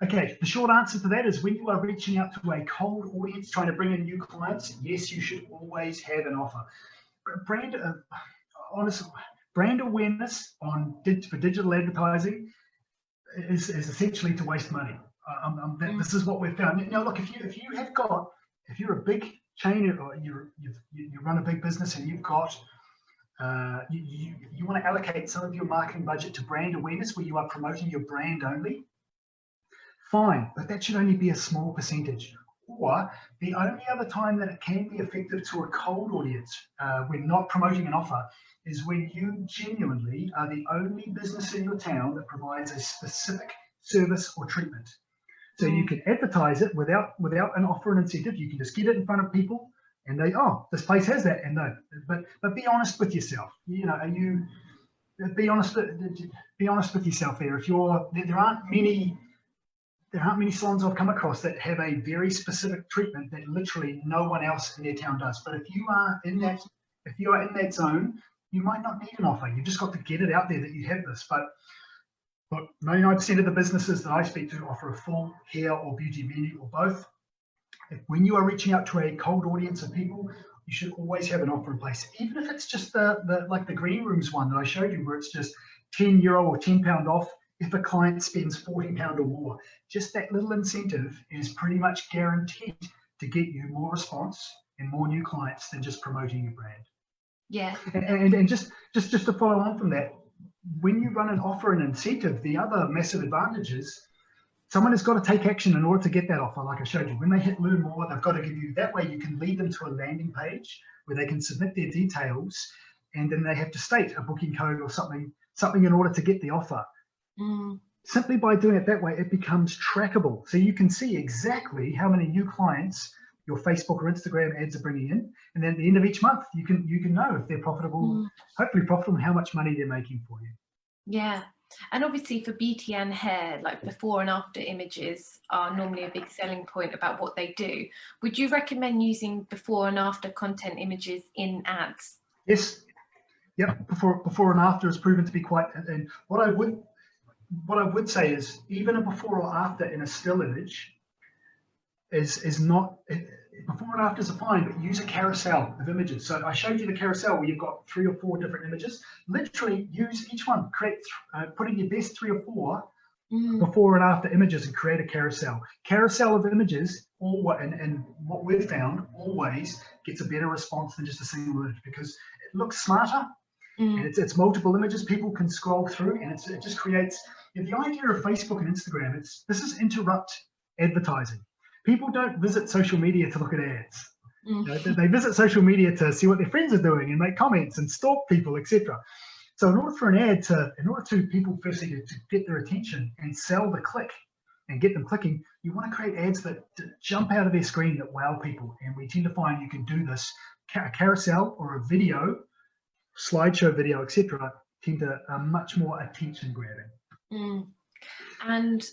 Okay, the short answer to that is when you are reaching out to a cold audience trying to bring in new clients, yes, you should always have an offer. Honestly, brand awareness for digital advertising is essentially to waste money. This is what we've found. Now, look, if you're a big chain or you run a big business and you've got you want to allocate some of your marketing budget to brand awareness where you are promoting your brand only, fine, but that should only be a small percentage. Or the only other time that it can be effective to a cold audience when not promoting an offer is when you genuinely are the only business in your town that provides a specific service or treatment. So you can advertise it without an offer and incentive. You can just get it in front of people and they, oh, this place has that, and no. But be honest with yourself. You know, be honest with yourself there. There aren't many salons I've come across that have a very specific treatment that literally no one else in their town does. But if you are in that zone, you might not need an offer. You've just got to get it out there that you have this. But 99% of the businesses that I speak to offer a full hair or beauty menu or both. When you are reaching out to a cold audience of people, you should always have an offer in place. Even if it's just like the green rooms one that I showed you, where it's just €10 or £10 off if a client spends £40 or more. Just that little incentive is pretty much guaranteed to get you more response and more new clients than just promoting your brand. Yeah. And just to follow on from that, when you run an offer and incentive, the other massive advantage is someone has got to take action in order to get that offer. Like I showed you, when they hit learn more, they've got to give you, that way you can lead them to a landing page where they can submit their details, and then they have to state a booking code or something in order to get the offer. Simply by doing it that way, it becomes trackable. So you can see exactly how many new clients your Facebook or Instagram ads are bringing in, and then at the end of each month, you can know if they're profitable, hopefully profitable, and how much money they're making for you. Yeah, and obviously for beauty and hair, like before and after images are normally a big selling point about what they do. Would you recommend using before and after content images in ads? Yes. Yep. Before and after is proven to be quite. And what I would say is even a before or after in a still image is not. Before and afters are fine, but use a carousel of images. So I showed you the carousel where you've got 3 or 4 different images. Literally use each one. Put in your best 3 or 4 before and after images and create a carousel. Carousel of images, and what we've found always gets a better response than just a single image because it looks smarter and it's multiple images. People can scroll through, and it just creates. The idea of Facebook and Instagram, this is interrupt advertising. People don't visit social media to look at ads. You know, they visit social media to see what their friends are doing and make comments and stalk people, etc. So in order to people firstly to get their attention and sell the click and get them clicking, you want to create ads that jump out of their screen that wow people. And we tend to find you can do this. A carousel or a video, slideshow video, etc. tend to much more attention grabbing. And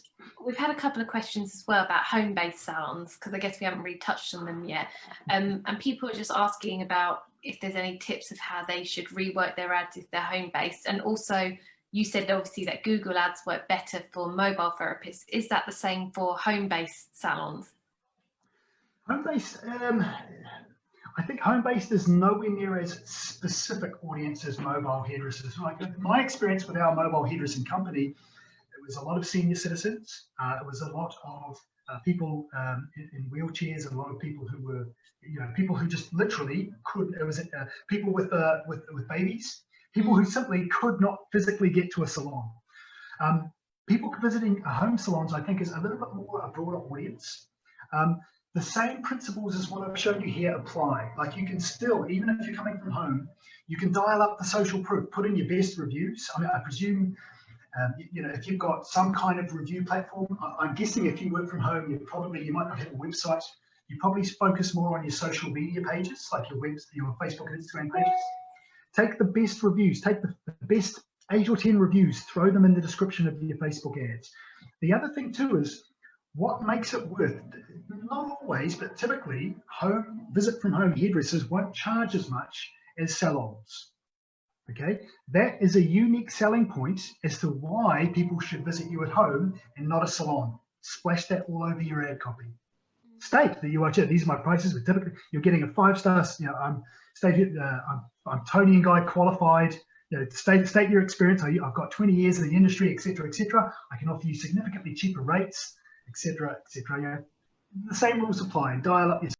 we've had a couple of questions as well about home-based salons, because I guess we haven't really touched on them yet. And people are just asking about if there's any tips of how they should rework their ads if they're home-based, and also you said obviously that Google ads work better for mobile therapists. Is that the same for home-based salons? Home-based, I think home-based is nowhere near as specific audience as mobile hairdressers. Like my experience with our mobile hairdressing company, it was a lot of senior citizens. It was a lot of people in wheelchairs, and a lot of people who were, people who just literally couldn't. It was people with babies, people who simply could not physically get to a salon. People visiting home salons, I think, is a little bit more a broader audience. The same principles as what I've shown you here apply. Like you can still, even if you're coming from home, you can dial up the social proof, put in your best reviews. I mean, I presume, if you've got some kind of review platform, I'm guessing if you work from home, you might not have a website. You probably focus more on your social media pages, like your Facebook and Instagram pages. Take the best reviews, take the best 8 or 10 reviews, throw them in the description of your Facebook ads. The other thing too is, what makes it worth, not always, but typically, visit from home hairdressers won't charge as much as salons. Okay, that is a unique selling point as to why people should visit you at home and not a salon. Splash that all over your ad copy. State that you are, these are my prices, but typically you're getting a 5-star, I'm Tony and Guy qualified. State your experience. I've got 20 years in the industry, etc., etc. I can offer you significantly cheaper rates, etc., etc. The same rules apply. And dial up your